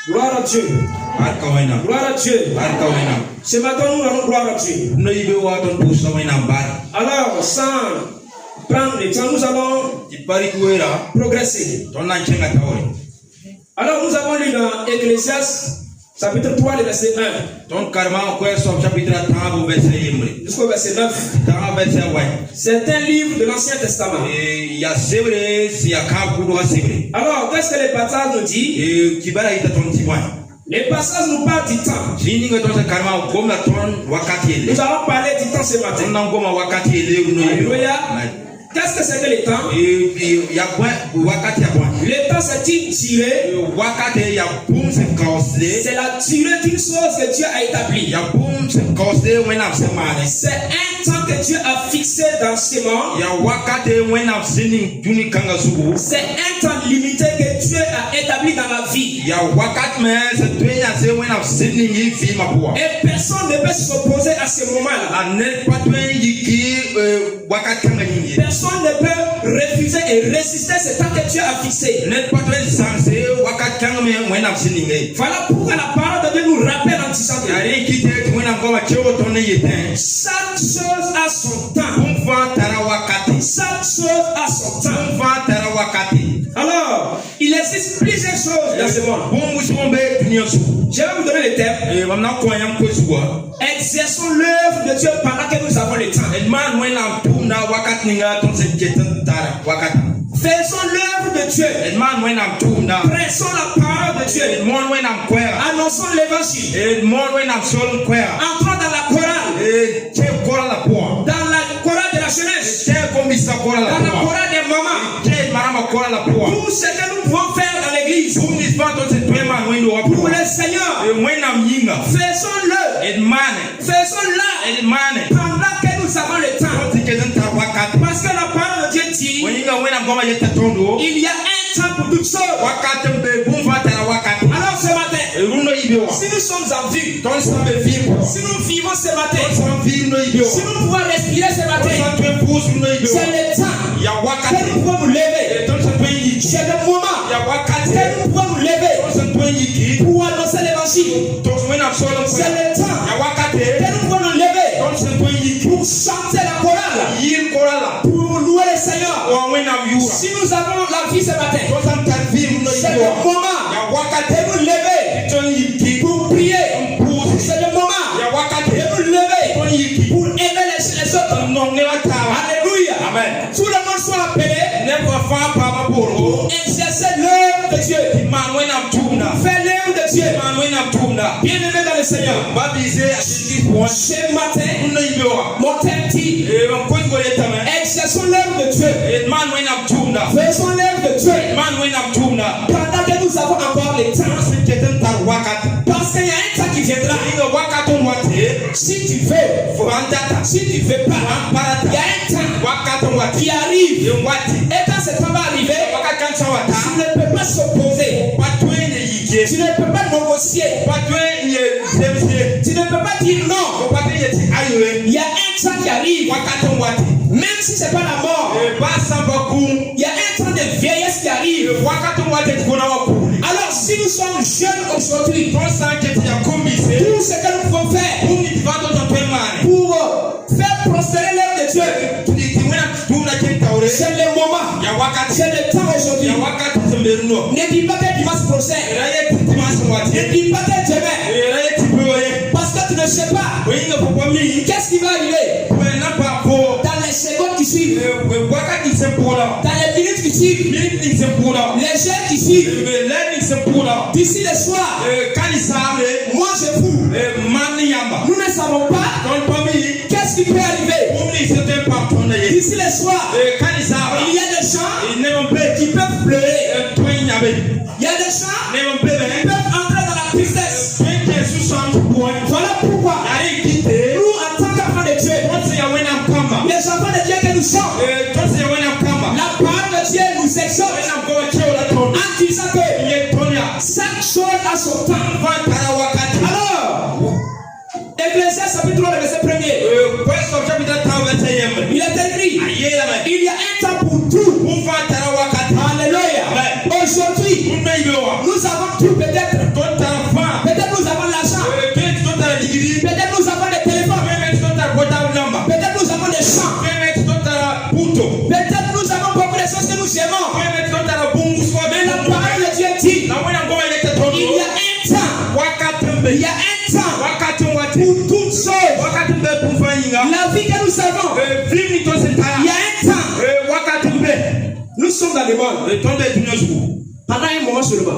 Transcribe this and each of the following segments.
Gloire à Dieu. Gloire à Dieu. Ce matin, nous allons gloire à Dieu. Alors, sans prendre le temps, nous allons progresser. Alors, nous avons lu dans Ecclésiaste, chapitre 3, le verset 1. Jusqu'au verset 9. C'est un livre de l'Ancien Testament. Alors, qu'est-ce que les passages nous disent? Les passages nous parlent du temps. Nous allons parler du temps ce matin. Alléluia. Qu'est-ce que c'est que le temps? Le temps, c'est une durée. C'est la durée d'une chose que Dieu a établie. C'est un temps que Dieu a fixé dans ce monde. C'est un temps limité que Dieu a établi dans la vie. Et personne ne peut s'opposer à ce moment-là. Personne ne peut refuser et résister ce temps que Dieu a fixé. Voilà pourquoi la parole de Dieu nous rappelle en disant que chaque chose a son temps. Chaque chose a son temps. Alors, il existe plusieurs choses dans ce monde. Je vais vous donner le thème. Exerçons l'œuvre de Dieu pendant que nous avons le temps. Faisons l'œuvre de Dieu. Pressons la parole de Dieu. Annonçons l'évangile. Entrons dans la chorale. Dans la chorale de la jeunesse. Dans la chorale des mamans. Tout ce que nous pouvons faire dans l'église. Pour le Seigneur. Faisons-le. Faisons-la. Pendant que nous avons le temps. Parce que la parole de Dieu dit, il y a un temps pour toutes choses. Alors ce matin, si nous sommes en vie, si nous vivons ce matin, si nous pouvons respirer ce matin, c'est le temps que nous pouvons nous lever. C'est le moment que nous pouvons nous lever pour annoncer l'évangile. C'est le temps que nous pouvons nous lever pour chanter la chorale, pour louer le Seigneur. Si nous avons la vie ce matin, c'est le moment de nous lever pour prier. C'est le moment de nous lever pour aimer les autres. Alléluia. Amen. Tout le monde soit appelé pour exercer l'œuvre de Dieu. Faire l'œuvre de Dieu. Bien aimé dans le Seigneur. Ce matin, mon thème dit exerçons l'œuvre de Dieu. Faisons l'œuvre de Dieu. Pendant que nous avons encore le temps. Parce qu'il y a un temps qui viendra. Si tu veux, si tu veux pas, il y a un temps qui arrive. Et quand ce temps va arriver, tu ne peux pas s'opposer. Tu ne peux pas négocier. Tu ne peux pas dire non. Il y a un temps qui arrive. Même si ce n'est pas la mort, il y a un temps de vieillesse qui arrive. Alors si nous sommes jeunes aujourd'hui, tout ce que nous pouvons faire pour faire prospérer l'œuvre de Dieu, c'est le moment, c'est le temps aujourd'hui. Ne dis pas que dimanche prochain, ne dis pas que demain, parce que tu ne sais pas qu'est-ce qui va arriver dans les secondes qui suivent, dans les minutes qui suivent, les heures qui suivent, d'ici le soir. Moi je vous, nous ne savons pas qu'est-ce qui peut arriver. D'ici le soir, il y a des gens qui peuvent pleurer. Il y a des gens qui peuvent entrer dans la tristesse. Voilà pourquoi nous, en tant qu'enfants de Dieu, les enfants de Dieu que nous sommes, la parole de Dieu nous exhorte en disant que chaque chose a son temps. Alors, Ecclésiaste chapitre 3, verset 1er. Il est écrit, il y a un temps pour tout. Alléluia. Aujourd'hui, nous avons tout peut-être. Il y a un temps pour toutes choses. La vie que nous savons. Il y a un temps. Nous sommes dans le monde. Pendant un moment seulement.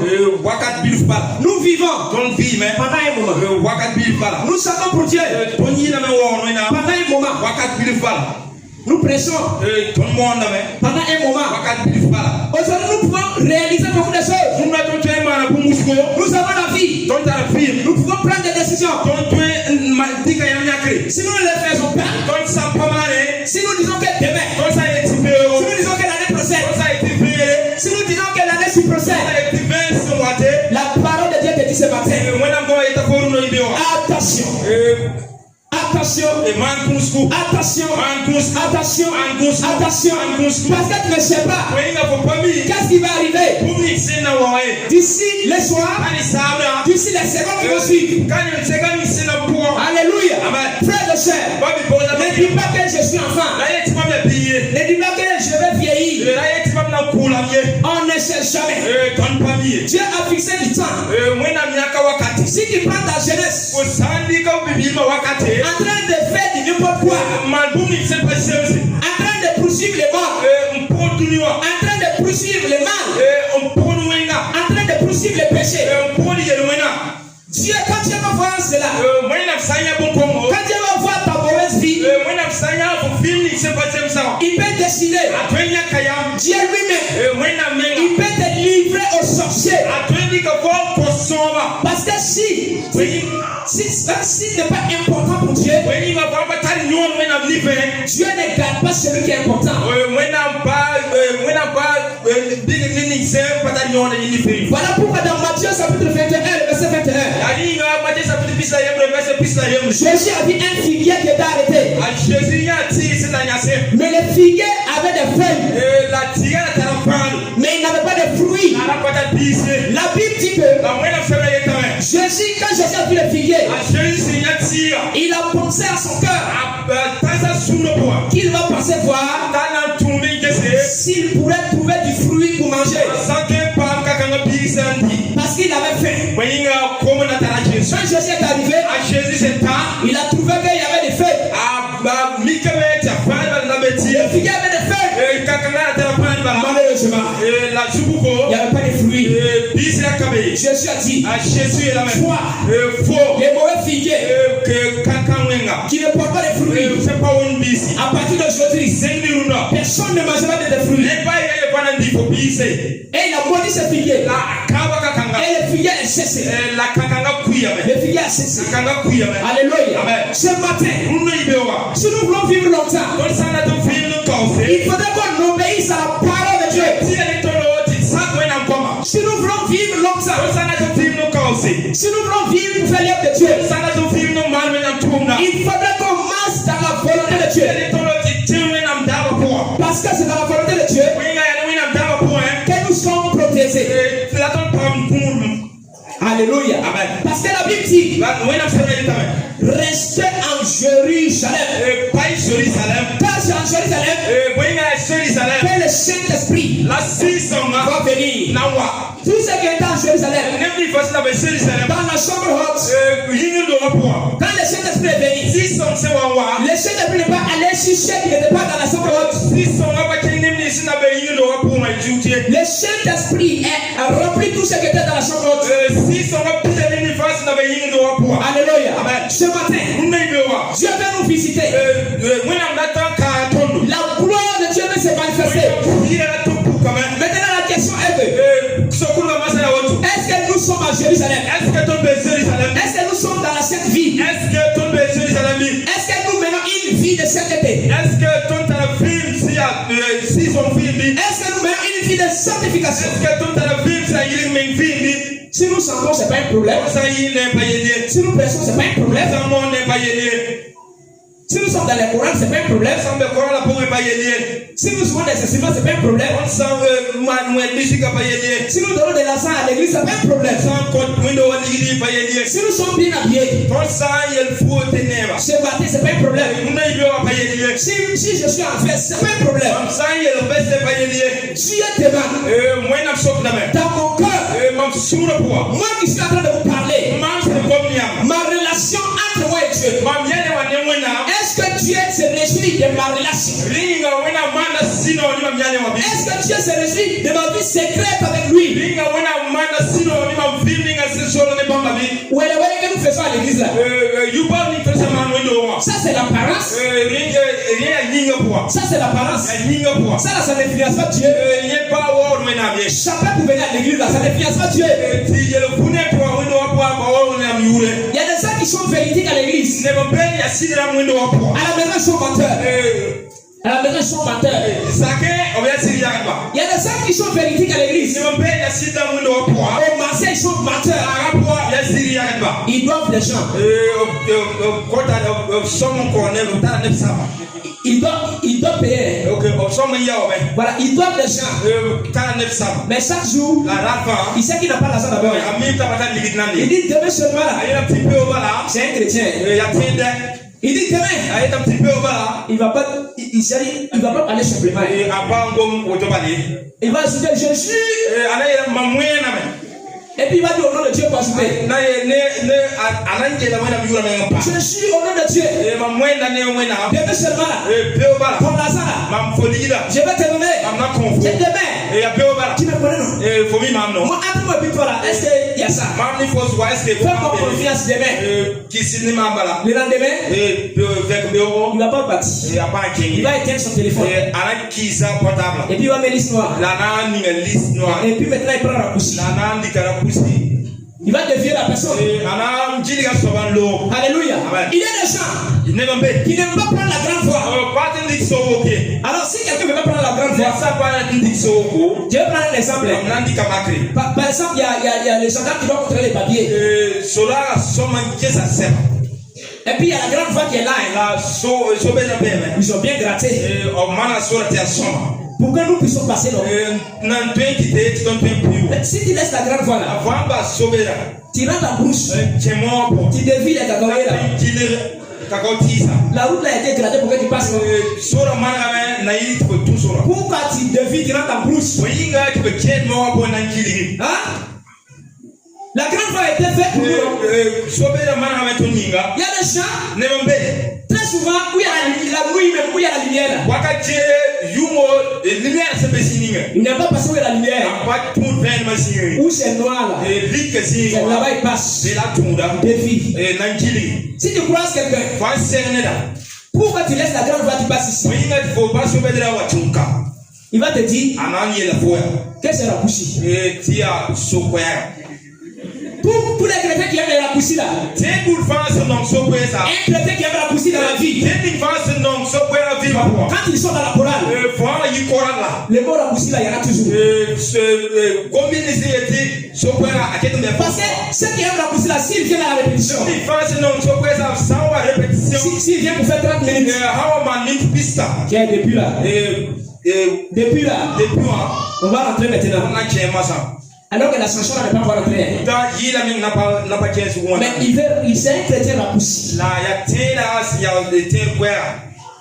Nous vivons. Pendant un moment. Nous savons pour Dieu. Pendant un moment. Nous prêchons. Pendant un moment. Aujourd'hui, nous pouvons réaliser beaucoup de choses. Nous avons la vie. Nous pouvons prendre des décisions. Si nous ne les faisons pas, si nous disons que demain, si nous disons que l'année prochaine, si nous disons que l'année qui procède, la parole de Dieu te dit ce matin. Attention. Attention, attention, attention, attention, parce que tu ne sais pas qu'est-ce qui va arriver d'ici les soirs, d'ici les secondes qui vont suivre. Alléluia. Frère de sœur, ne dis pas que je suis enfant, ne dis pas que je vais vieillir. On ne sait jamais. Dieu a fixé du temps. Si tu prends ta jeunesse en train de faire du n'importe quoi, en train de poursuivre les morts, en train de poursuivre les mal, en train de poursuivre les péchés. Dieu, quand Dieu va voir cela, quand Dieu va voir ta mauvaise vie, il peut décider. Dieu lui-même, il peut te livrer aux sorciers. Parce que si n'est pas important pour Dieu, Dieu ne garde pas celui qui est important. Voilà pourquoi dans Matthieu chapitre 21, verset 21, Jésus a vu un figuier qui était arrêté. Mais le figuier avait des feuilles, mais il n'avait pas de fruits. La Bible dit que Jésus, quand Jésus a vu le figuier, il a pensé à son cœur qu'il va passer voir s'il pourrait trouver du fruit pour manger. Parce qu'il avait faim. Quand Jésus est arrivé, il a trouvé qu'il y avait des feuilles. Le figuier avait des feuilles. Malheureusement, il n'y avait pas de fruits. Jésus a dit, foi, les mauvais figuiers qui ne portent pas de fruits, à partir d'aujourd'hui, personne ne mangera de fruits. Et il a maudit ce figuier. Et le figuier est cessé. Le figuier a cessé. Alléluia. Ce matin, si nous voulons vivre longtemps, il faudrait qu'on obéisse à la parole de Dieu. Si nous voulons vivre longtemps, si nous voulons vivre pour faire l'œuvre de Dieu, il faudrait qu'on marche dans la volonté de Dieu. Parce que c'est dans la volonté de Dieu que nous sommes protégés. Alléluia. Parce que la Bible dit, restez en Jérusalem. Car c'est en Jérusalem que le Saint-Esprit va venir. Tout ce qui est en Jérusalem, dans la chambre haute, quand le Saint-Esprit est venu, le Saint-Esprit n'est pas allé chercher qui n'était pas dans la chambre haute. Le Saint-Esprit a rempli tout ce qui était dans la chambre haute. Alléluia. Ce matin, Dieu va nous visiter. La gloire de Dieu va se manifester. Maintenant la question est est-ce que nous sommes à Jérusalem? Est-ce que nous sommes dans la sainte vie? Est-ce que nous menons une vie de sainteté? Est-ce que nous menons une vie de sanctification? Si nous sentons, ce n'est pas un problème. Si nous prêchons, ce n'est pas un problème. Si nous sommes dans les Corans, ce n'est pas un problème. Si nous jouons des instruments, ce n'est pas un problème. Si nous donnons de l'argent à l'église, ce n'est pas un problème. Si nous sommes bien habillés, ce matin, ce n'est pas un problème. Si je suis en fête, ce n'est pas un problème. Dieu demande dans mon cœur, moi qui suis en train de vous parler, de ma relation? Est-ce que Dieu se réjouit de ma vie secrète avec lui? Où est le que nous faisons à l'église là? Ça c'est l'apparence. Ça c'est l'apparence. Ça là, ça n'influence pas Dieu. Chacun pour venir à l'église là, ça n'influence pas Dieu. Il y a des gens qui sont véridiques à l'église. À la maison ils sont menteurs. À la maison ils sont menteurs. Il y a des gens qui sont véridiques à l'église. Au marché ils sont menteurs. Ils doivent les gens. Ils doivent payer. Voilà, ils doivent les gens. Mais chaque jour, il sait qu'il n'a pas l'argent d'abord. Il dit demain seulement là. C'est un chrétien. Il dit demain. Il va pas parler simplement. Il va ajouter Jésus. Et puis il va dire au nom de Dieu pour ajouter. Je suis au nom de Dieu. Demain seulement là. Comme l'argent là. Je vais te donner. C'est demain. Tu me connais non? Moi, après moi, toi là, est-ce qu'il y a ça? Fais-moi confiance demain. Le lendemain, il va pas partir. Il va éteindre son téléphone. Et puis il va mettre liste noire. Et puis maintenant il prend la couche. Il va dévier la personne. Alléluia. Il y a des gens qui n'aiment pas prendre la grande voie. Alors si quelqu'un ne veut pas prendre la grande voie, je vais prendre un exemple. Par exemple, il y a les gendarmes qui doivent contrôler les papiers. Et puis il y a la grande voie qui est là. Ils ont bien gratté. Pour que nous puissions passer là. Si tu laisses la grande voie là, tu rentres en brousse, tu dévies les cacahuètes là. La route là a été gradée pour que tu passes. Pourquoi tu dévies, tu rentres en brousse? Hein? La grande voie a été faite pour nous. Il y a des gens, très souvent, où il y a la nuit, même où il y a la lumière. Il n'est pas passé où il y a la lumière. Où c'est noir là. C'est là-bas il passe. Défie. Si tu croises quelqu'un, pourquoi tu laisses la grande voie, tu passes ici? Il va te dire, qu'est-ce que c'est la poussée? Pour les chrétiens qui aiment la poussée là, un chrétien qui aime la poussée dans la vie, quand ils sont dans la chorale, le mot la poussée là, il y en a toujours. Parce que ceux qui aiment la poussée là, s'ils viennent à la répétition, s'ils viennent pour faire 30 minutes, depuis là, on va rentrer maintenant. Alors que la chanson n'est pas encore rentrée. Mais il sait un chrétien rapoussi.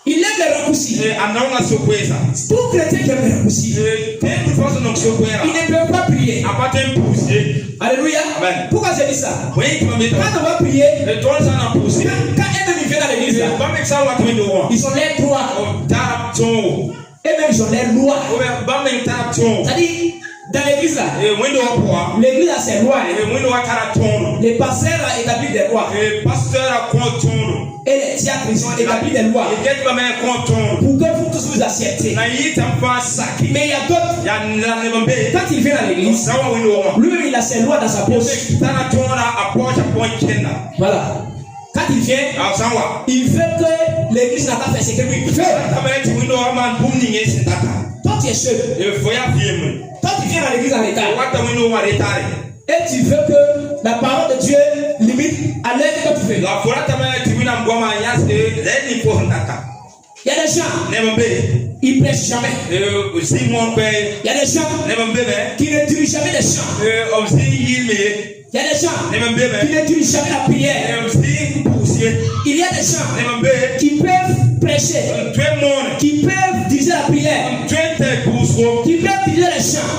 Il aime les rapoussis. Pour chrétien qui aime les rapoussis, il ne peut pas prier. Alléluia. Pourquoi j'ai dit ça? Quand on va prier, quand eux-mêmes viennent à l'église, ils ont l'air droits. Eux-mêmes ils ont l'air noirs. C'est-à-dire, dans l'église là, l'église a ses lois. Les pasteurs ont établi des lois. Et les diacres ils ont établi des lois. Pour que vous tous vous acceptez. Mais il y a d'autres, quand il vient à l'église, lui-même il a ses lois dans sa poche. Voilà. Quand il vient, il veut que l'église n'a pas fait ce que lui fait. Toi tu es seul. Toi tu viens à l'église en retard. Et tu veux que la parole de Dieu limite à l'aide que tu fais. Il y a des gens, ils ne prêchent jamais. Il y a des gens qui ne dirigent jamais des chants. Il y a des gens qui ne dirigent jamais la prière. Il y a des gens qui peuvent prêcher, qui peuvent diriger la prière, qui peuvent diriger les chants.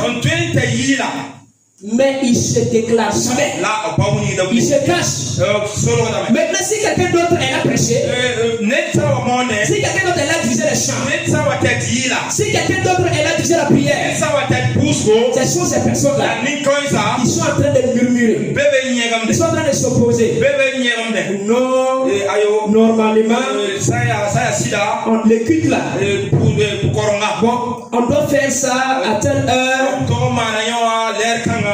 Mais il se déclare jamais. Il se cache. Maintenant, si quelqu'un d'autre est là prêché, si quelqu'un d'autre est là dirigé chants. Si quelqu'un d'autre est là déjà la prière, ce sont ces personnes-là qui sont en train de murmurer. Ils sont en train de s'opposer. Non, normalement, le culte là, bon, on doit faire ça à telle heure,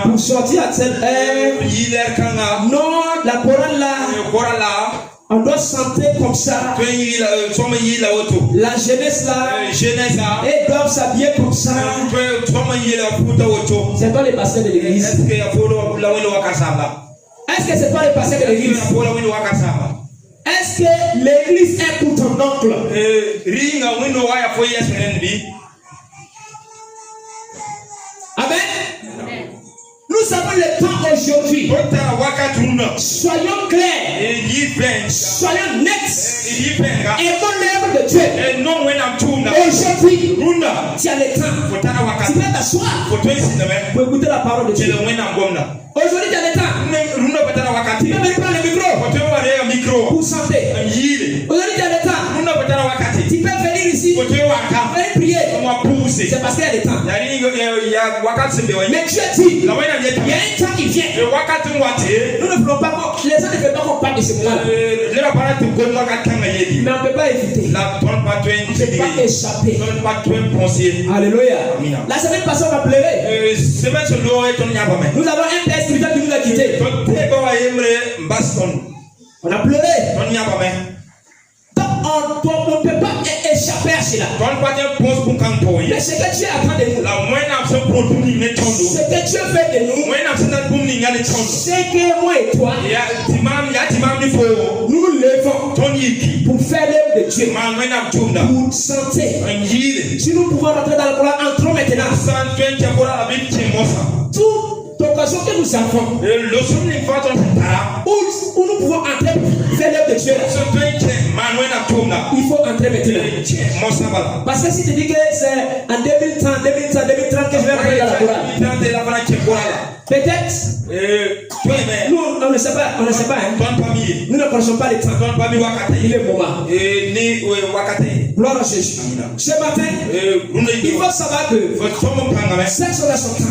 pour sortir à telle heure. Non, la chorale là, on doit chanter comme ça. La jeunesse là, ils doivent s'habiller comme ça. C'est pas les pasteurs de l'église. Est-ce que c'est pas les pasteurs de l'église? Est-ce que l'église est pour ton oncle? Amen. Nous savons le temps aujourd'hui. Soyons clairs. Soyons nets. Aimons l'œuvre de Dieu. Aujourd'hui, tu as le temps. Tu peux t'asseoir pour écouter la parole de Dieu. Aujourd'hui, tu as le temps. Tu peux même prendre le micro pour chanter. Aujourd'hui, tu as le temps. Tu peux venir ici pour prier. C'est parce qu'il y a le temps. Mais Dieu dit, il y a un temps qui vient. Nous ne voulons pas, les gens ne veulent pas qu'on parle de ce moment-là. Mais on ne peut pas éviter. On ne peut pas échapper. Alléluia. La semaine passée, on a pleuré. Nous avons un père spirituel qui nous a quittés. On a pleuré. Donc on ne peut pas échapper à cela. Mais ce que Dieu attend de nous, ce que Dieu fait de nous, c'est que moi et toi, nous nous levons pour faire l'œuvre de Dieu, pour chanter. Si nous pouvons rentrer dans le Coran, entrons maintenant. Toute occasion que nous avons, où nous pouvons entrer pour faire l'œuvre de Dieu, il faut entrer maintenant. Parce que si tu dis que c'est en 2030 que je vais entrer dans la Coran, peut-être, nous on ne sait pas, hein? Nous ne connaissons pas les temps. Il est moment. Gloire à Jésus. Ce matin, il faut savoir que chaque chose a son temps.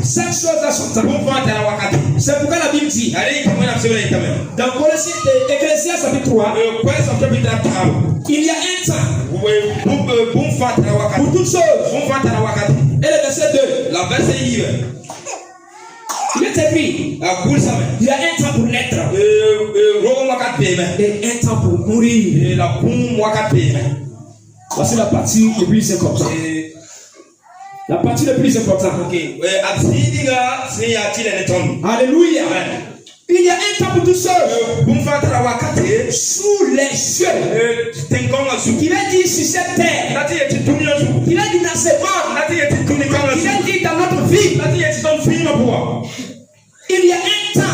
Chaque chose a son temps. C'est pourquoi la Bible dit dans Ecclésiaste chapitre 3, il y a un temps pour toutes choses. Et le verset 2, il est écrit, il y a un temps pour naître et un temps pour mourir. Voici la partie la plus importante. La partie la plus importante. Alléluia. Il y a un temps pour toutes choses. Sous les cieux. Il a dit sur cette terre. Il a dit dans ce monde. Il a dit dans notre vie. Il y a un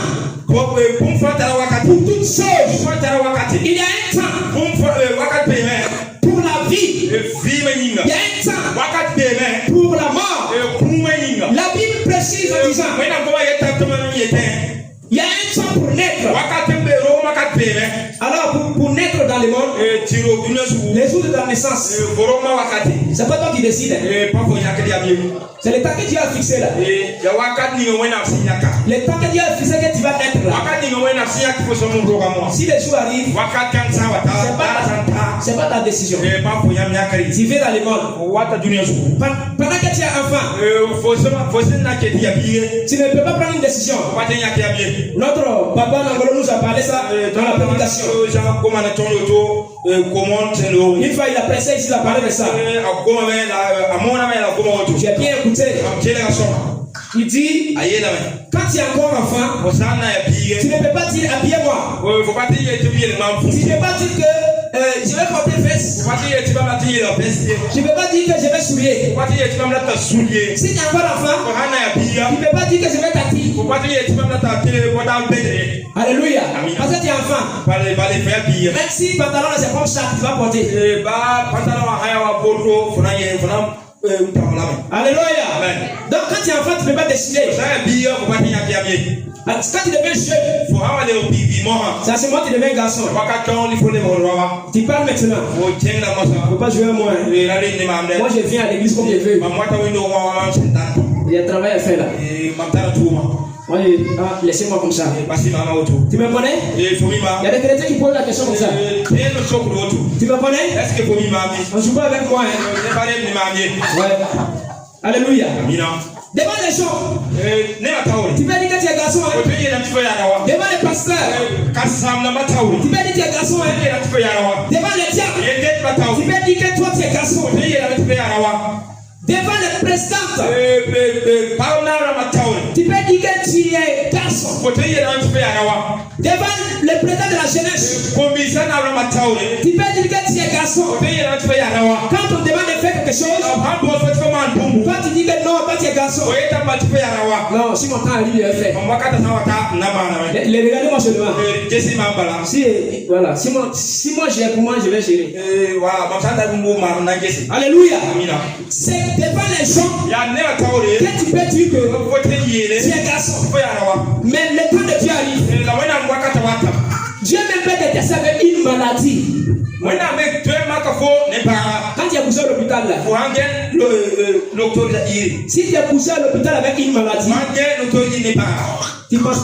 temps pour toutes choses. Il y a un temps pour la vie. Il y a un temps pour la mort. La Bible précise en disant, il y a un temps pour naître. Alors pour naître dans le monde, les jours de ta naissance, c'est pas toi qui décides. C'est le temps que Dieu a fixé là. Le temps que Dieu a fixé que tu vas naître là. Si les jours arrivent, c'est pas ta décision. Tu vis dans le monde. Pendant que tu es enfant, tu ne peux pas prendre une décision. Notre papa nous a parlé ça dans la prédication. Une fois il a pressé ici, il a parlé de ça. J'ai bien écouté. Il dit, quand tu es encore enfant, tu ne peux pas dire habillez-moi. Tu ne peux pas dire que je vais porter fesses. Je ne peux pas dire que je vais sourire. Si tu es encore enfant, tu ne peux pas dire que je vais t'attirer. Alléluia. Parce que tu es enfant. Même si pantalon c'est comme ça que tu vas porter. Alléluia. Amen. Donc quand tu es enfant, tu ne peux pas décider. Quand tu deviens jeune, c'est à ce moment que tu deviens garçon. Tu parles maintenant. Il ne faut pas jouer à moi. Moi je viens à l'église comme je veux. Il y a un travail à faire là. Laissez-moi comme ça. Tu me connais? Il y a des chrétiens qui posent la question comme ça. Tu me connais? On ne joue pas avec moi. Ouais. Alléluia. Devant les gens, tu peux dire que tu es garçon. Devant les pasteurs, tu peux dire que tu es garçon. Devant les diacres, tu peux dire que toi tu es garçon. Devant les présidentes, tu peux dire que tu es garçon. Devant le président de la jeunesse, tu peux dire que tu es garçon. Quand on demande de faire quelque chose, toi tu dis que non, toi tu es garçon. Non, si mon temps arrive, il est fait. Regardez-moi seulement. Voilà, si moi j'ai pour moi, je vais gérer. Alléluia. C'est devant les gens que tu peux dire que tu es garçon. Mais le temps de Dieu arrive. Dieu même peut te tester avec une maladie. Quand tu es poussé à l'hôpital là, si tu es poussé à l'hôpital avec une maladie, tu ne passes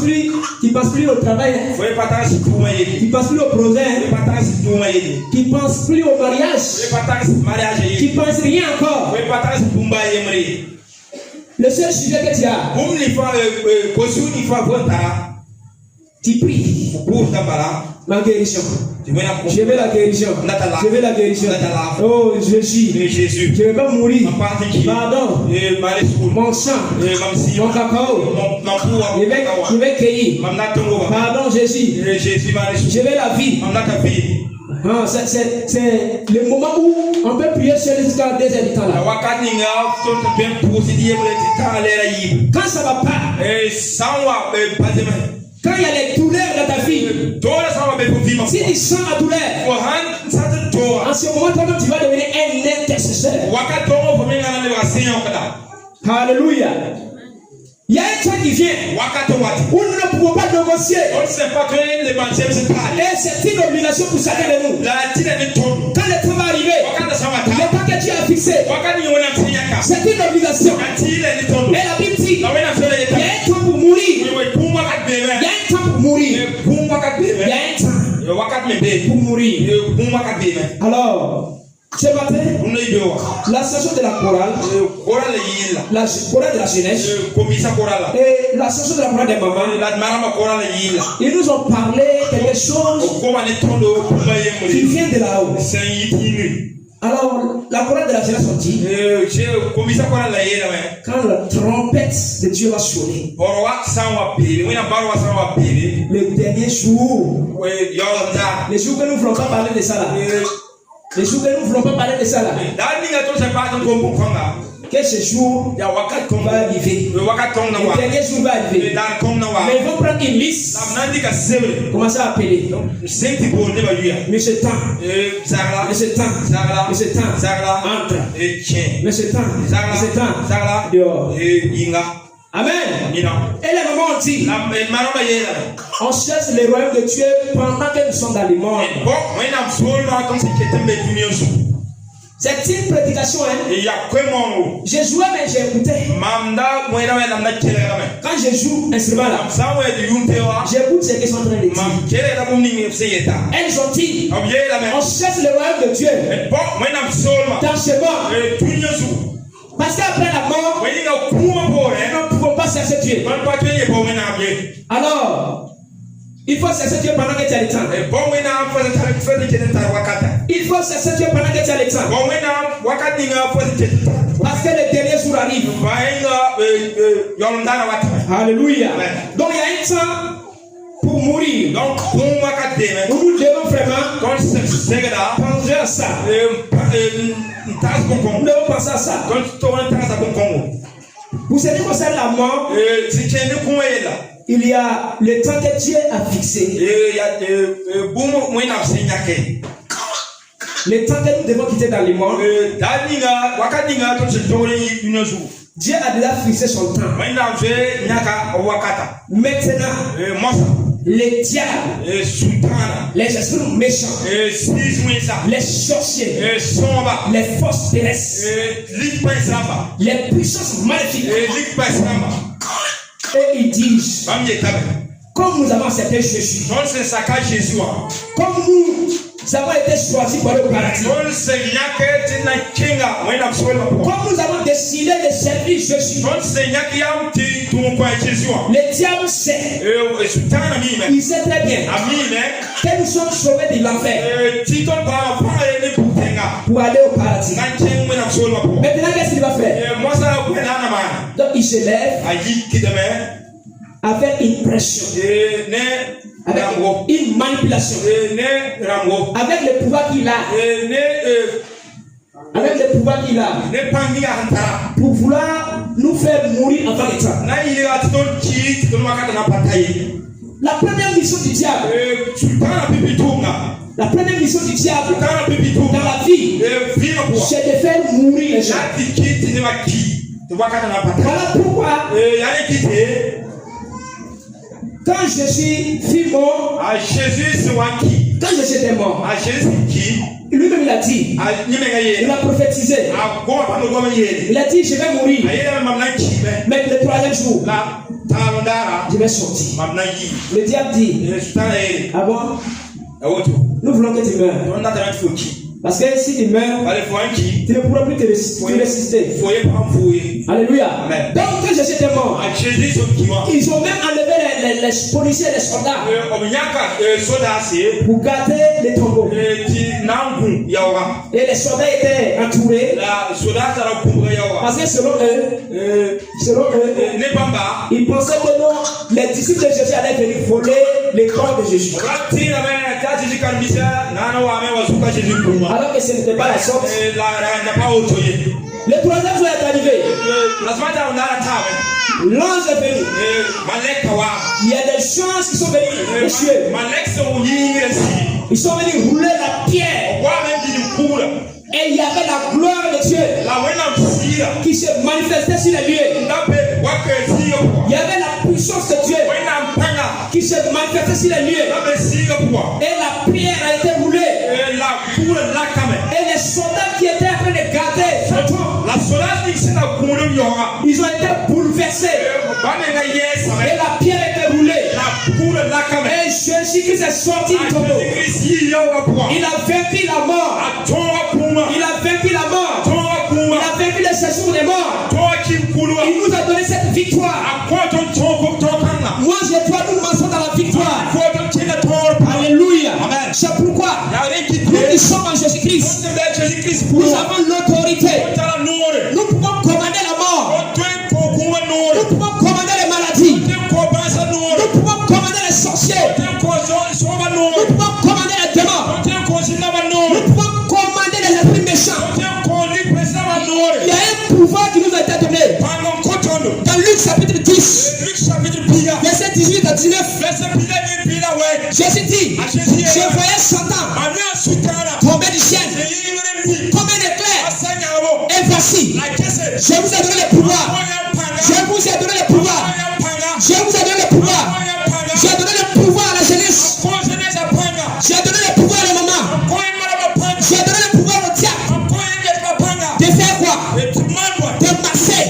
plus au travail, tu ne passes plus au projet, tu ne penses plus au mariage, tu ne penses rien encore. Le seul sujet que tu as, tu pries. La guérison. Je veux la guérison. Je veux la guérison. Oh Jésus. Je ne veux pas mourir. Pardon. Mon sang. Mon cacao. Je vais cueillir. Pardon Jésus. Je veux la vie. C'est le moment où on peut prier seul jusqu'à 2 heures du temps là. Quand ça va pas, quand il y a les douleurs dans ta vie, si tu sens la douleur, en ce moment toi-même tu vas devenir un intercesseur. Alléluia. Il y a un temps qui vient où nous ne pouvons pas négocier. Et c'est une obligation pour chacun de nous. Quand le temps va arriver, le temps que Dieu a fixé, c'est une obligation. Et la Bible dit, il y a un temps pour mourir. Il y a un temps pour mourir. Il y a un temps pour mourir. Alors, ce matin, la session de la chorale, la chorale de la jeunesse et la session de la chorale des mamans, ils nous ont parlé de quelque chose qui vient de là-haut. Alors, la chorale de la jeunesse ont dit, quand la trompette de Dieu va sonner, le dernier jour, les jours que nous ne voulons pas parler de ça là, les jours que nous ne voulons pas parler de ça là, que ce jour va arriver, le dernier jour va arriver, mais ils vont prendre une liste, commencer à appeler Monsieur Tan, Monsieur Tan, Monsieur Tan, entre, Monsieur Tan, dehors. Amen. Et les mamans ont dit, on cherche le royaume de Dieu pendant que nous sommes dans le monde. C'est une prédication, hein? J'ai joué mais j'ai écouté. Quand je joue instrument là, j'écoute ce qu'ils sont en train de dire. Elles ont dit, on cherche le royaume de Dieu dans ce monde. Parce qu'après la mort, nous ne pouvons pas chercher Dieu. Alors, il faut chercher Dieu pendant que tu as le temps. Il faut chercher Dieu pendant que tu as le temps. Parce que le dernier jour arrive. Alléluia. Donc il y a un temps pour mourir. Donc nous devons vraiment penser à ça. Nous devons penser à ça. Vous savez quoi c'est la mort? Il y a le temps que Dieu a fixé. Le temps que nous devons quitter dans le monde. Dieu a déjà fixé son temps. Maintenant, les diables, les esprits méchants, les sorciers, les forces terrestres, les puissances maléfiques, et ils disent, comme nous avons accepté Jésus, comme nous avons été choisis pour le paradis, comme nous avons décidé de servir Jésus, le diable sait, il sait très bien que nous sommes sauvés de l'enfer pour aller au paradis. Maintenant, qu'est-ce qu'il va faire? Donc il se lève avec une pression, avec une manipulation, avec le pouvoir qu'il a, pour vouloir nous faire mourir en temps de temps. La première mission du diable, dans la vie, c'est de faire mourir les gens. Voilà pourquoi quand Jésus fut mort, quand Jésus était mort, lui-même il a dit, il a prophétisé, il a dit je vais mourir, mais le troisième jour je vais sortir. Le diable dit, ah bon, nous voulons que tu meurs, parce que si tu meurs, tu ne pourras plus te résister. Alléluia. Donc quand Jésus était mort, ils ont même enlevé les policiers et les soldats pour garder les tombeaux. Et les soldats étaient entourés, parce que selon eux, ils pensaient que non, les disciples de Jésus allaient venir voler les corps de Jésus. Alors que ce n'était pas la sorte. Le troisième jour est arrivé. L'ange est venu. Il y a des gens qui sont venus les tuer. Ils sont venus rouler la pierre. Et il y avait la gloire de Dieu qui se manifestait sur les lieux. Il y avait la puissance de Dieu qui se manifestait sur les lieux. Et la pierre a été roulée. Et les soldats qui étaient en train de garder ce tombe, ils ont été bouleversés. Et la pierre a été roulée. Et Jésus-Christ est sorti du tombeau. Il a vaincu la mort. Il a vaincu la mort. Il a vaincu le séjour des morts. Il nous a donné cette victoire. Moi, je dois nous marcher dans la victoire. Alléluia. C'est pourquoi nous qui sommes en Jésus-Christ, nous avons l'autorité. Nous pouvons commander la mort. Nous pouvons commander les maladies. Nous pouvons commander les sorciers. Nous pouvons commander les démons. Nous pouvons commander les esprits méchants. Il y a un pouvoir qui nous a été donné. Dans Luc chapitre 10, verset 18 à 19, Jésus dit, je voyais Satan tomber du ciel comme un éclair. Et voici, je vous ai donné le pouvoir. Je vous ai donné le pouvoir. Je vous ai donné le pouvoir. J'ai donné le pouvoir à la jeunesse. J'ai donné le pouvoir à la maman. J'ai donné le pouvoir au diable. De faire quoi? De marcher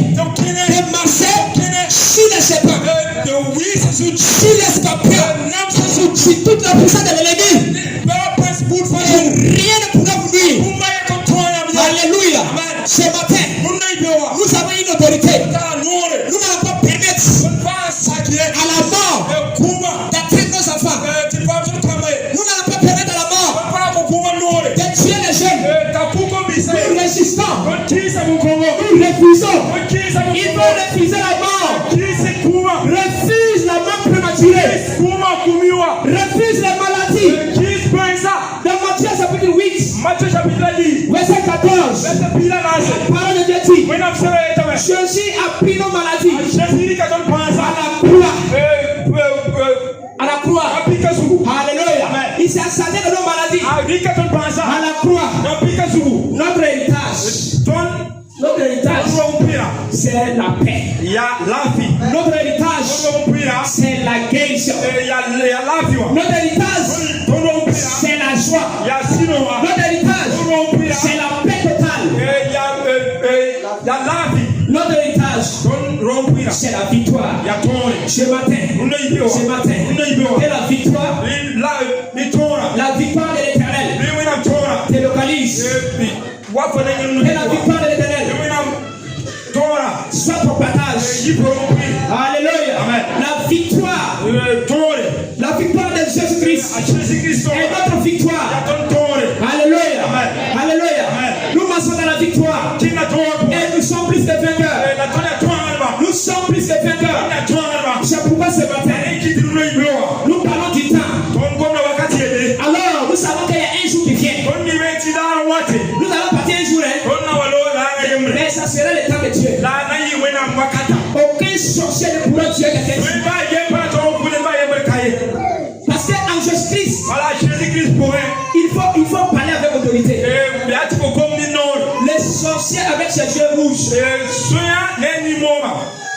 sur les serpents, sur les scorpions, sur toute la puissance de l'ennemi. Rien ne pourra vous nuire. Alléluia. Ce matin, nous avons une autorité. Nous n'allons pas permettre à la mort d'atteindre nos enfants. Nous n'allons pas permettre à la mort de tuer les jeunes. Nous résistons. Nous refusons. Ils vont refuser la mort. Refuse la mort prématurée. Refuse les maladies. Dans Matthieu chapitre 8, verset 14, la parole de Dieu dit, Jésus a pris nos maladies à la croix. Alléluia. Il s'est assailli de nos maladies à la croix. Notre héritage, c'est c'est la paix. Notre héritage, c'est la guérison. Notre héritage, c'est la joie. Notre héritage, c'est la paix totale. Notre héritage, c'est la victoire. Ce matin, et la victoire de l'Éternel te localise. Et la victoire de l'Éternel soit ton partage. Alléluia. La victoire de Jésus-Christ est notre victoire. Alléluia. Alléluia. Nous marchons dans la victoire. Et nous sommes plus que vainqueurs. Nous sommes plus que vainqueurs. C'est pourquoi ce matin, nous parlons du temps. Alors, nous savons qu'il y a un jour qui vient. Nous allons partir un jour. Mais ça sera le temps de Dieu. Aucun sorcier ne pourra tuer quelqu'un. Parce qu'en Jésus-Christ, il faut parler avec autorité. Les sorciers avec ses yeux rouges.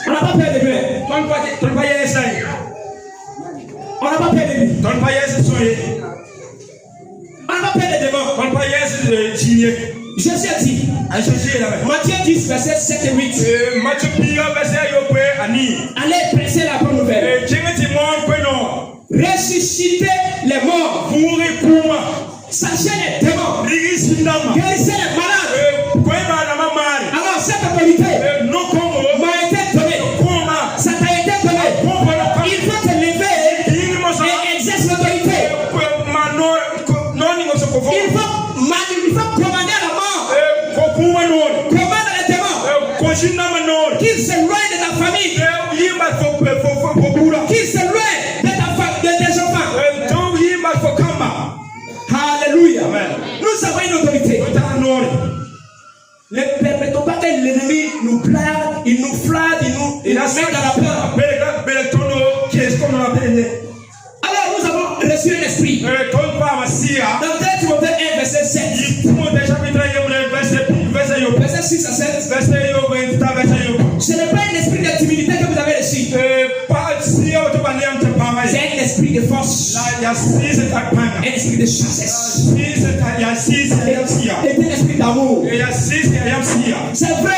On n'a pas peur de lui. On n'a pas peur de lui. On n'a pas peur des démons. Jésus a dit, Matthieu 10, verset 7 et 8. Allez prêcher la bonne nouvelle. Ressuscitez les morts. Sachez les démons. Guérissez les malades. Alors cette autorité m'a été donnée. Ça t'a été donné. Il faut te lever et exercer l'autorité. Il faut commander la mort. Commande les démons. Qu'ils s'éloignent de ta famille. Qu'ils s'éloignent de tes enfants. Alléluia. Nous avons une autorité. Ne permettons pas que l'ennemi nous blague, il nous flatte, il nous met dans la peur. Alors nous avons reçu un esprit. Dans 2 Timothée 1, verset 7. Verset 6 à 7. Ce n'est pas un esprit de timidité que vous avez reçu. C'est un esprit de force. Un esprit de chassesse. Et un esprit d'amour. C'est vrai,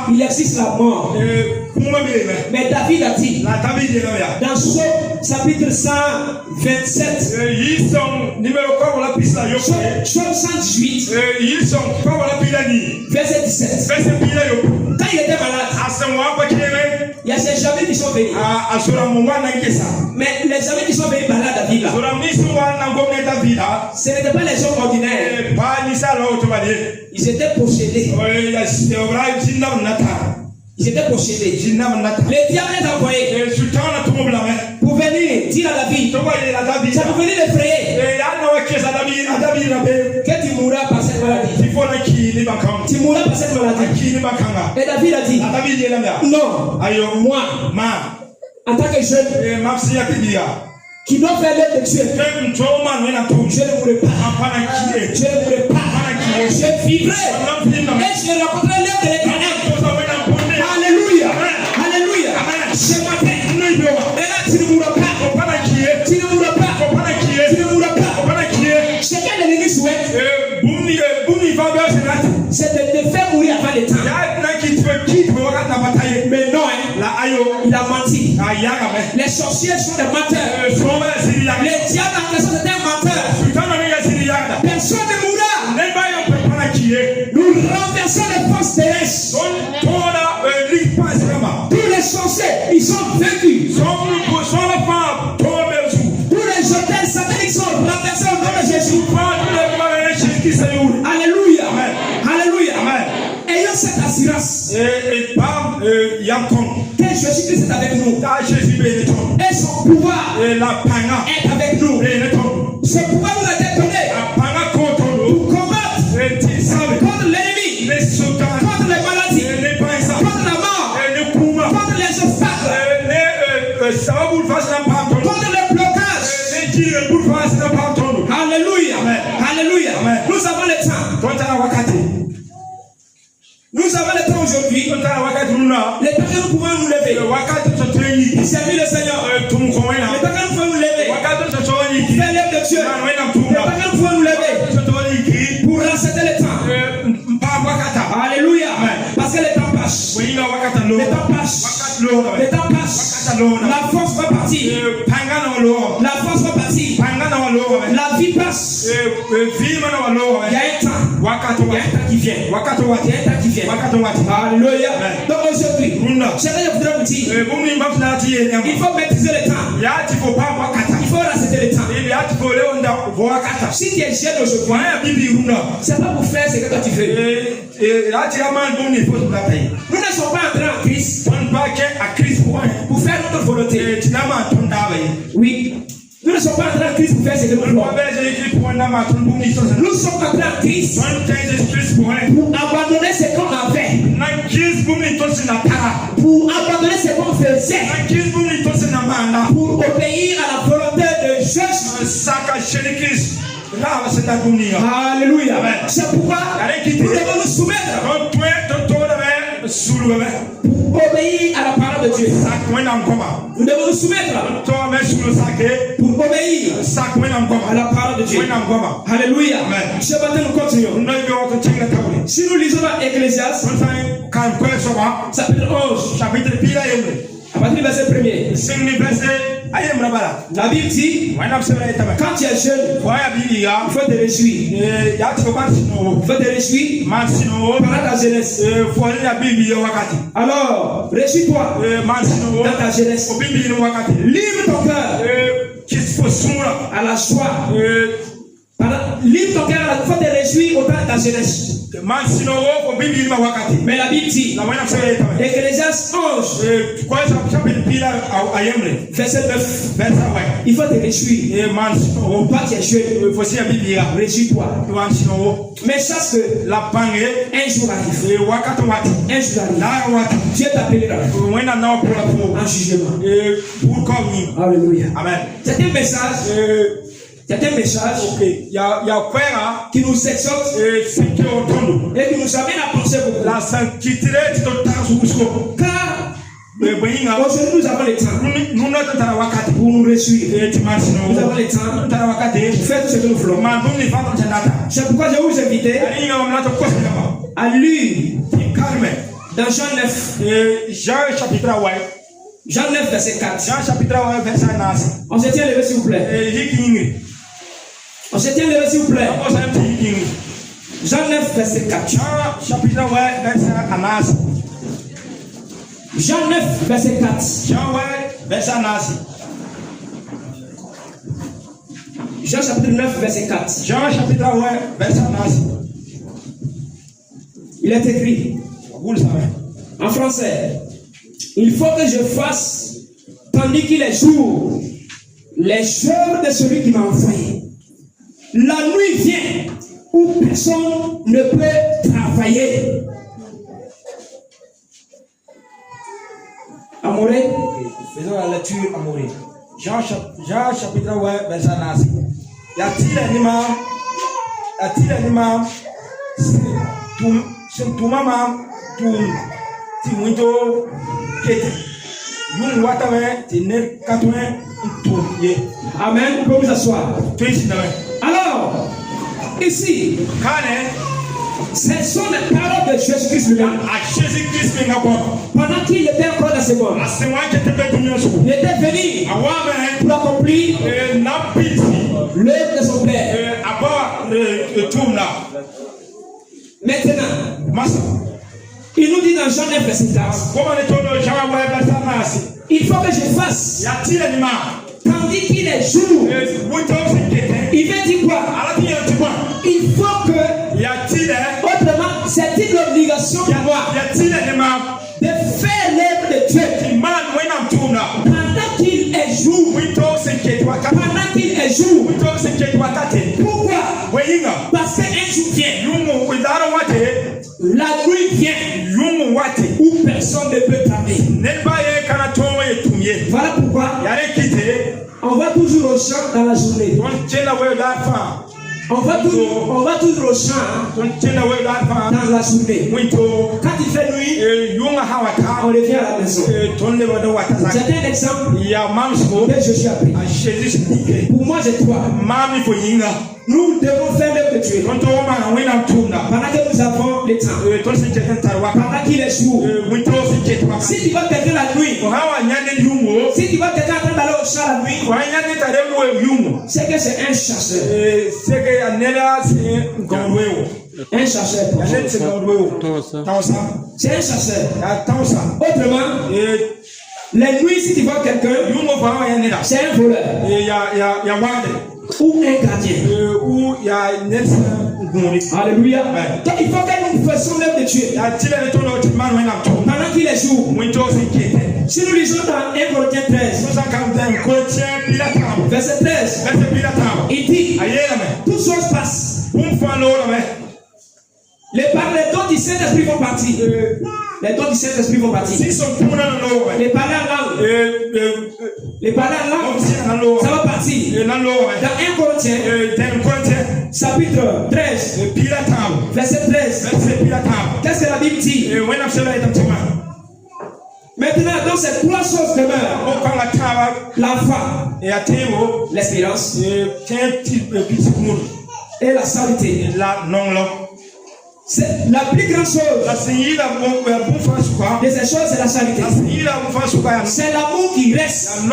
il existe la mort. Mais David a dit dans Psaume chapitre 127, Psaume 118, verset 17. Quand il était malade, il y a ces amis qui sont venus. Mais les amis qui sont venus parler à David, ce n'étaient pas les hommes ordinaires. Ils étaient possédés. Ils étaient possédés. Les diables les envoyaient pour venir dire à David, ça pour venir l'effrayer que tu mourras par cette maladie. Tu mourras par cette maladie. Et David a dit, non, moi, en tant que jeune, qui doit faire l'œuvre de Dieu, je ne mourrai pas. Je ne mourrai pas. Je vivrai et je rencontrerai l'œuvre de l'Éternel. Alléluia. Alléluia. Ce matin, et là tu ne mourras pas. Tu ne mourras pas. Tu ne mourras pas. Ce que l'ennemi souhaite, c'est de te faire mourir avant le temps. Mais non, il a menti. Les sorciers sont des menteurs. Les diables en question c'est un menteur. Personne ne mourra. Nous renversons les forces terrestres. Tous les sorciers, ils sont vaincus. Tous les hôtels sataniques sont renversés au nom de Jésus. Alléluia. Alléluia. Ayons cette assurance que Jésus-Christ est avec nous. Et son pouvoir est avec nous. Ce pouvoir nous a été donné pour combattre contre l'ennemi, contre les maladies, contre la mort, contre les obstacles, contre les blocages. Alléluia. Alléluia. Nous avons le temps. Nous avons le temps aujourd'hui servi le Seigneur. Mais tant que nous pouvons nous lever, faire l'œuvre de Dieu. Mais tant que nous pouvons nous lever pour racheter le temps. Alléluia. Parce que le temps passe. Le temps passe. Le temps passe. La force va partir. La force va partir. La vie passe. Il y a un temps. Il y a un temps qui vient. Il y a un temps qui vient. Alléluia. Donc aujourd'hui, je voudrais vous dire, il faut maîtriser le temps. Il faut racheter le temps. Si tu es jeune aujourd'hui, c'est pas pour faire ce que toi tu veux. Nous ne sommes pas entrés en Christ pour faire notre volonté. Oui. Nous ne sommes pas entrés en Christ pour faire ce que nous voulons. Nous sommes entrés en Christ pour abandonner ce qu'on avait. Pour abandonner ce qu'on faisait. Pour obéir à la volonté de Jésus. Alléluia. C'est pourquoi nous devons nous soumettre. Pour obéir à la parole de Dieu. Nous devons nous soumettre pour obéir à la parole de Dieu. Alléluia. Ce matin nous continuons. Si nous lisons dans Ecclésiaste, chapitre 11, à partir du verset 1er. La Bible dit, quand tu es jeune, il faut te réjouir. Il faut te réjouir pendant ta jeunesse. Alors, réjouis-toi dans ta jeunesse. Livre ton cœur à la joie. Livre ton cœur, il faut te réjouir au temps de ta jeunesse. Mais la Bible dit, Ecclésiaste 11, verset 9, il faut te réjouir. Toi qui es jeune, réjouis-toi. Mais sache que un jour arrive. Un jour arrive. Dieu t'appellera en jugement. Alléluia. C'est un message. C'est un message qui nous exhorte et qui nous amène à penser beaucoup. Car aujourd'hui nous avons le temps pour nous réjouir. Nous avons le temps pour faire tout ce que nous voulons. C'est pourquoi je vous invite à lire dans Jean 9. Jean 9 verset 4. On se tient levé s'il vous plaît. On se tient levé s'il vous plaît. Jean 9 verset 4. Jean 9 verset 4. Jean chapitre 9 verset 4. Il est écrit en français. Il faut que je fasse, tandis qu'il est jour, les œuvres de celui qui m'a envoyé. La nuit vient où personne ne peut travailler. Amoré. Faisons la lecture amorée. Jean chapitre 1 verset 9. Y a-t-il un imam tout maman tout muito kete nous watame tener katouin tout ye. Amen. Vous pouvez vous asseoir. Alors, ici, ce sont les paroles de Jésus-Christ lui-même. Pendant qu'il était encore dans ce monde, il était venu pour accomplir l'œuvre de son Père. Maintenant, il nous dit dans Jean 9 verset 4, il faut que je fasse, tandis qu'il est jour. Il veut dire quoi? Il faut que, autrement, c'est une obligation pour moi de faire l'œuvre de Dieu pendant qu'il est jour. Pendant qu'il est jour. Pourquoi? Parce qu'un jour vient, la nuit vient où personne ne peut travailler. Voilà pourquoi on va toujours au champ dans la journée. On va toujours au champ dans la journée. Quand il fait nuit, on revient à la maison. C'est un exemple que je suis appris. Pour moi, j'ai trois. Nous devons faire l'œuvre de Dieu. Pendant que nous avons le temps. Pendant qu'il est jour. Si tu vas t'aider la nuit. Si tu vas t'aider en train d'aller au champ la nuit. C'est que c'est un chasseur. Un chasseur. C'est un chasseur. Autrement, les nuits, si tu vois quelqu'un, c'est un voleur. Ou un gardien. Alléluia. Donc il faut que nous fassions l'œuvre de Dieu. Pendant qu'il est jour. Si nous lisons dans 1 Corinthiens 13, verset 13, il dit, toutes choses passent. Les dons du Saint-Esprit vont partir. Les dons du Saint-Esprit vont partir. Les parler en langue, ça va partir. Dans 1 Corinthiens, chapitre 13, verset 13, qu'est-ce que la Bible dit? Maintenant, dans ces trois choses demeurent la foi, l'espérance et la sainteté. C'est la plus grande chose de ces choses, c'est la charité. C'est l'amour qui reste.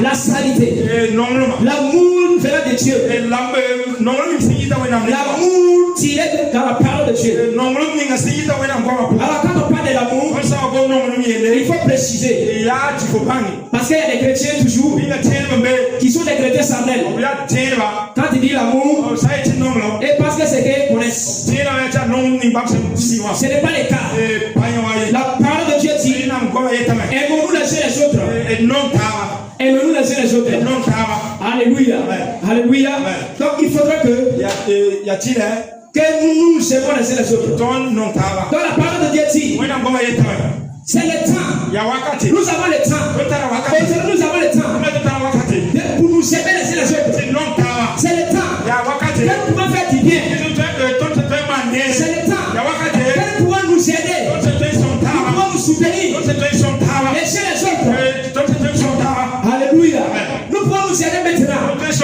La charité. L'amour venant de Dieu. L'amour tiré dans la parole de Dieu. Alors quand on parle de l'amour, il faut préciser. Parce qu'il y a des chrétiens toujours qui sont des chrétiens charnels. Quand il dit l'amour, et parce que c'est qu'ils connaissent. Ce n'est pas le cas. La parole de Dieu dit, aimons-nous les uns les autres. Aimons-nous les uns les autres. Alléluia. Alléluia. Donc il faudra que nous nous aimons les uns les autres. Donc la parole de Dieu dit, c'est le temps. Nous avons le temps. Aujourd'hui nous avons le temps pour nous aimer les uns les autres. C'est le temps. Que nous pouvons faire du bien. C'est le temps. Que nous pouvons nous aider. Nous pouvons nous soutenir. Les uns les autres. Alléluia. Nous pouvons nous aider maintenant. Parce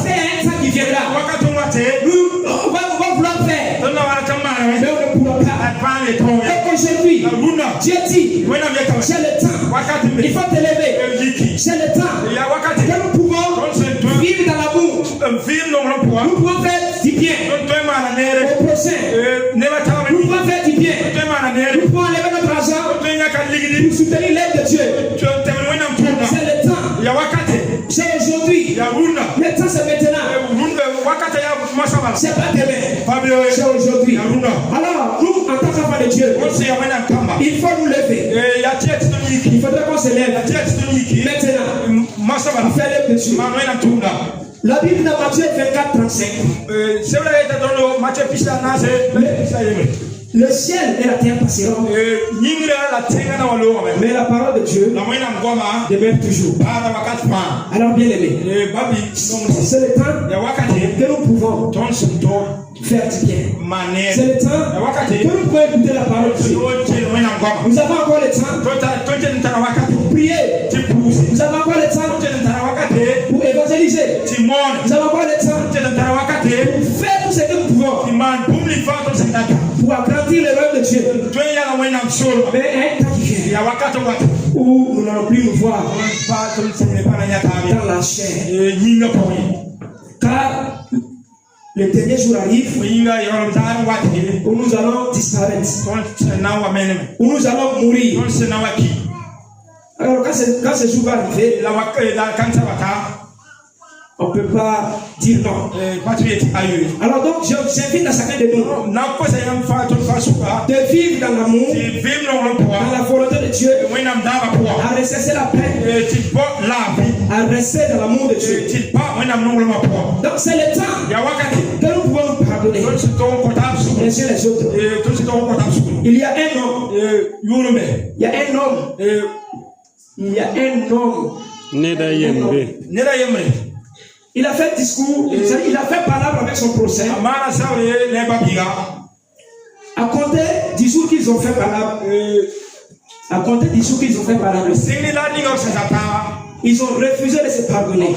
qu'il y a un temps qui viendra. On va vouloir faire. Mais on ne pourra pas. Et aujourd'hui, Dieu dit, c'est le temps. Il faut t'élever. C'est le temps. Que nous pouvons vivre dans l'amour. Nous pouvons faire du bien au prochain. Nous pouvons faire du bien. Nous pouvons enlever notre argent pour soutenir l'aide de Dieu. C'est le temps. C'est aujourd'hui. Le temps c'est maintenant. C'est pas demain. C'est aujourd'hui. Alors nous en tant qu'enfants de Dieu, il faut nous lever. Il faudrait qu'on se lève maintenant pour faire l'œuvre de Dieu. La Bible dans Matthieu 24, 35. Le ciel et la terre passeront. Mais la parole de Dieu demeure toujours. Alors bien aimé, c'est le temps que nous pouvons faire du bien. C'est le temps que nous pouvons écouter la parole de Dieu. Nous avons encore le temps pour prier. Nous avons encore le temps pour évangéliser. Nous avons encore le temps pour faire tout ce que nous pouvons pour agrandir le rôle de Dieu. Mais un temps qui vient où nous n'allons plus nous voir dans la chair. Car le dernier jour arrive où nous allons disparaître, où nous allons mourir. Alors quand ce jour va arriver, on ne peut pas dire non. Alors donc j'invite à chacun de nous de vivre dans l'amour, dans la volonté de Dieu, à rechercher la paix, à rester dans l'amour de Dieu. Donc c'est le temps que nous pouvons nous pardonner les uns les autres. Il y a un homme. Il y a un homme. Il a fait discours, il a fait parole avec son procès. À compter 10 jours qu'ils ont fait parole. À compter 10 jours qu'ils ont fait parole. Ils ont refusé de se pardonner.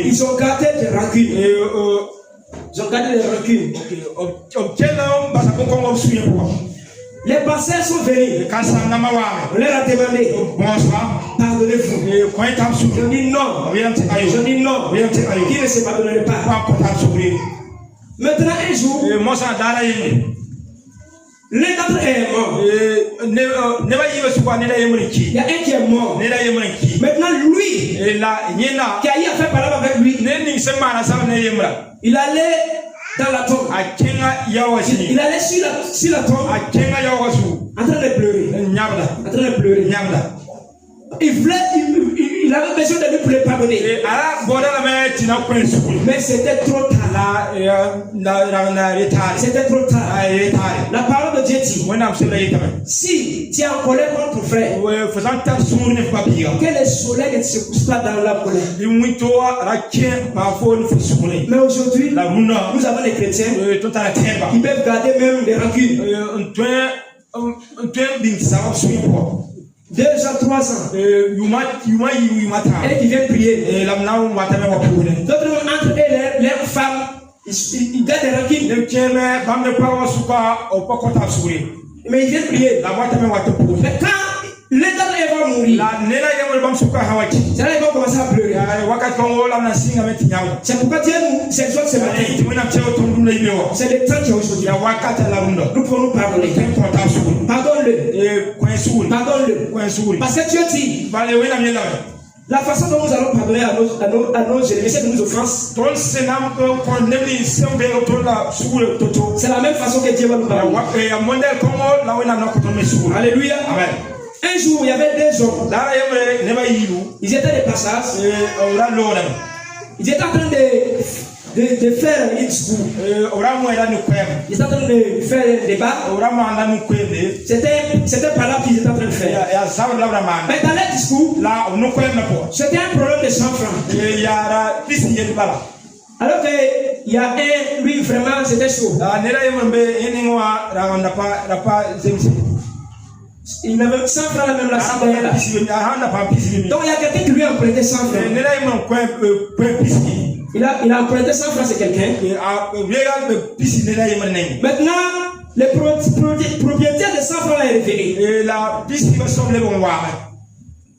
Ils ont gardé des rancunes. Ils ont gardé des rancunes. Les pasteurs sont venus. On leur a demandé, pardonnez-vous. Je dis non. Je dis non. Qui ne se pardonnerait pas. Maintenant, un jour, l'un d'entre eux est mort. Il y a un qui est mort. Maintenant, lui, qui a eu à faire parler avec lui, il allait dans la tombe. Il allait sur la tombe en train de pleurer. En train de pleurer. Il avait besoin de lui pour le pardonner. Mais c'était trop tard. C'était trop tard. La parole de Dieu dit, si tu es en colère contre ton frère, que le soleil ne se couche pas dans la colère. Mais aujourd'hui, nous avons les chrétiens qui peuvent garder même des rancunes. 2 ans, 3 ans. Et qui viennent prier. D'autres entre eux, leurs femmes, ils gardent des rancunes. Mais ils viennent prier. Mais quand l'état va mourir, c'est là qu'ils vont commencer à pleurer. C'est pourquoi Dieu nous exhorte ce matin. C'est le temps qui est aujourd'hui. Nous pouvons nous pardonner. Pardonne-le. Pardonne-le. Parce que Dieu dit, la façon dont nous allons pardonner à nos ennemis, c'est de nos offenses. C'est la même façon que Dieu va nous pardonner. Alléluia. Amen. Un jour, il y avait 2 hommes. Ils étaient des passages. Ils étaient en train de faire un discours. Ils étaient en train de faire un débat. C'était par là qu'ils étaient en train de faire. Mais dans leur discours, c'était un problème de 100 francs. Alors qu'il y a un, lui vraiment, c'était chaud. Il n'avait 100 francs même là. Donc il y a quelqu'un qui lui a emprunté 100 francs. Il a emprunté 100 francs, c'est quelqu'un. Maintenant, le propriétaire de 100 francs est révélé.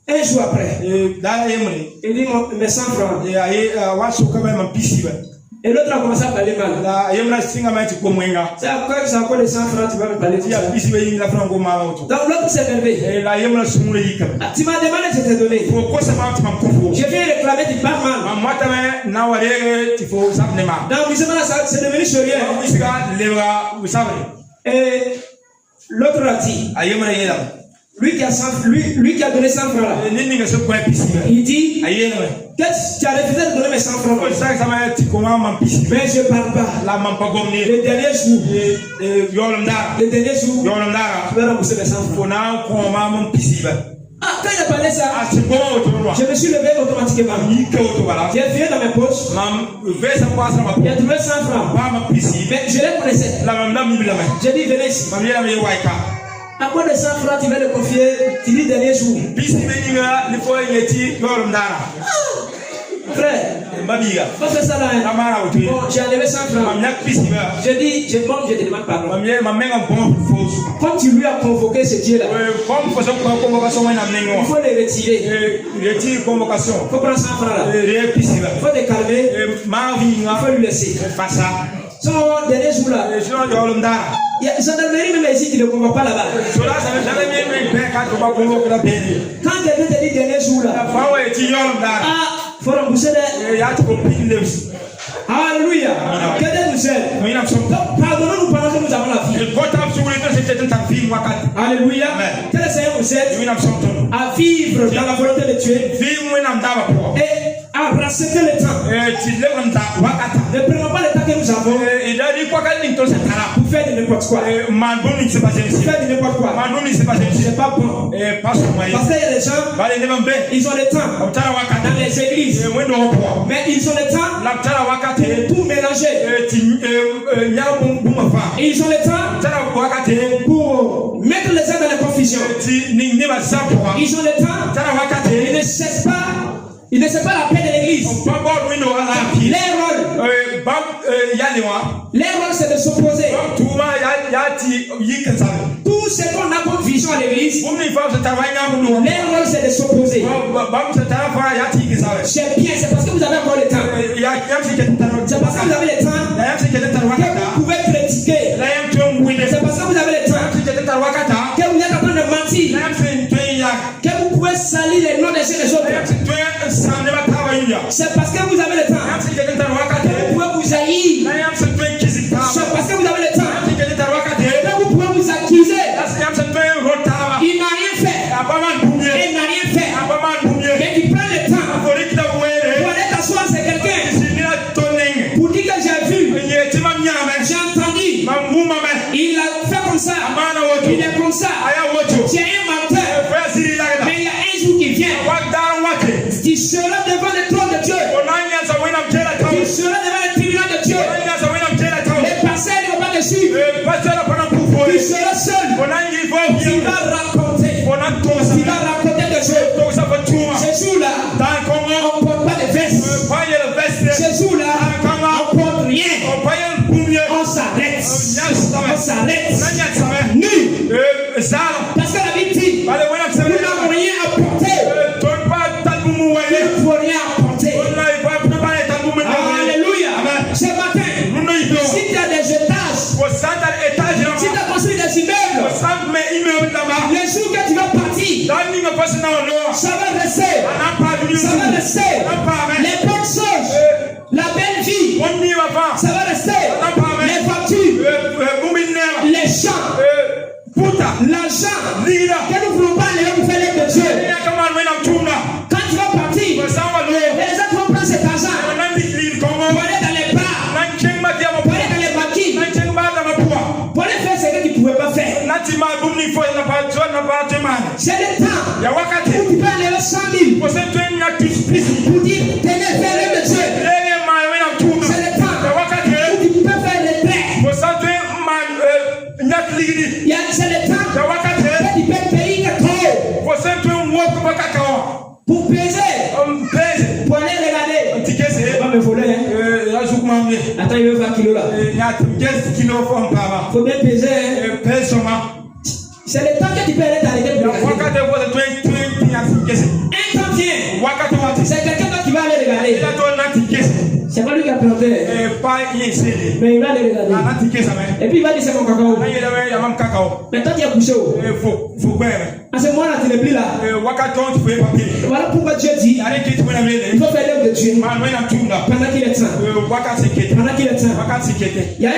Un jour après, il dit mes 100 francs. Et l'autre a commencé à parler mal. C'est à quoi les 100 francs tu vas me parler tout ça. Donc l'autre s'est élevé. Tu m'as demandé, je t'ai donné. Je viens réclamer, tu parles mal. Donc c'est devenu sérieux. Et l'autre a dit, lui qui a donné 100 francs là, il dit que tu as refusé de donner mes 100 francs. Mais je ne parle pas. Le dernier jour, tu vas rembourser mes 100 francs. Quand il a parlé ça, je me suis levé automatiquement. J'ai fouillé dans mes poches. J'ai trouvé 100 francs. Mais je les connaissais. J'ai dit venez ici. À quoi de 100 francs tu vas le confier? Tu dis dernier jour. Frère, pas faire ça là. Bon, j'ai enlevé 100 francs. Je dis, je te demande pardon. Comme tu lui as convoqué ce Dieu là, il faut les retirer. Il faut prendre 100 francs là. Il faut te calmer. Il faut lui laisser. Son dernier jour là, ils sont dans même ici qui ne convoquent pas là-bas. Quand quelqu'un te dit dernier jour là, il faut rembourser les. Alléluia. Que Dieu nous aide. Pardonnons-nous pendant que nous avons la vie. Alléluia. Que le Seigneur nous aide à vivre dans la volonté de Dieu et à respecter le temps. Ne prenons pas le temps que nous avons faire de n'importe quoi. Faire de n'importe quoi. C'est pas bon. Parce qu'il y a des gens, ils ont le temps dans les églises, mais ils ont le temps pour tout mélanger. Ils ont le temps pour mettre les gens dans la confusion. Ils ont le temps. Ils ne savent pas la paix de l'église. Les rôles c'est de s'opposer. Tout ce qu'on a comme vision à l'église, les rôles c'est de s'opposer. C'est bien, c'est parce que vous avez encore le temps. C'est parce que vous avez le temps que vous pouvez critiquer. C'est parce que vous avez le temps que vous êtes en train de mentir. Que vous pouvez salir les noms des uns des autres. C'est parce que vous avez le temps que vous pouvez vous haïr. C'est parce que vous avez le temps que vous pouvez vous accuser. Il n'a rien fait. Il n'a rien fait. Mais il prend le temps pour aller t'asseoir c'est quelqu'un pour dire que j'ai vu, j'ai entendu, il a fait comme ça, il est comme ça. C'est un menteur. Mais il y a un jour qui vient, tu seras devant le trône de Dieu, tu seras devant le tribunal de Dieu. Les pasteurs ne vont pas te suivre, tu seras seul. Tu vas raconter des choses. Ce jour-là, on ne porte pas de veste. Ce jour-là, on ne porte rien. On s'arrête. Nu. Parce que la Bible dit, nous n'avons rien à porter. Nous ne pouvons rien apporter. Alléluia. Ce matin, si tu as des étages, si tu as construit des immeubles, le jour que tu vas partir, ça va rester. Les bonnes choses, la belle vie, ça va rester. Les voitures, les champs, l'argent, que nous ne voulons pas aller pour faire l'œuvre de Dieu. Quand tu vas partir, les gens vont prendre cet argent pour aller dans les bars, pour aller dans les maquis, pour aller faire ce que tu ne pouvais pas faire. C'est le temps où tu peux aller au 100 000 pour dire tenez, fais l'œuvre de Dieu. C'est le temps où tu peux faire les traits. C'est le temps où tu peux payer le trop pour peser, pour aller regarder. Va me voler, hein. Attends, il veut 20 kilos là. Faut bien peser, hein. C'est le temps que tu peux aller t'arrêter pour regarder. Un temps vient. C'est quelqu'un qui va aller regarder. C'est pas lui qui a planté. Mais il va aller regarder. Et puis il va dire c'est mon cacao. Mais toi tu as couché. À ce moment-là, tu n'es plus là. Voilà pourquoi Dieu dit il faut faire l'œuvre de Dieu pendant qu'il est temps. Pendant qu'il est temps. Il y a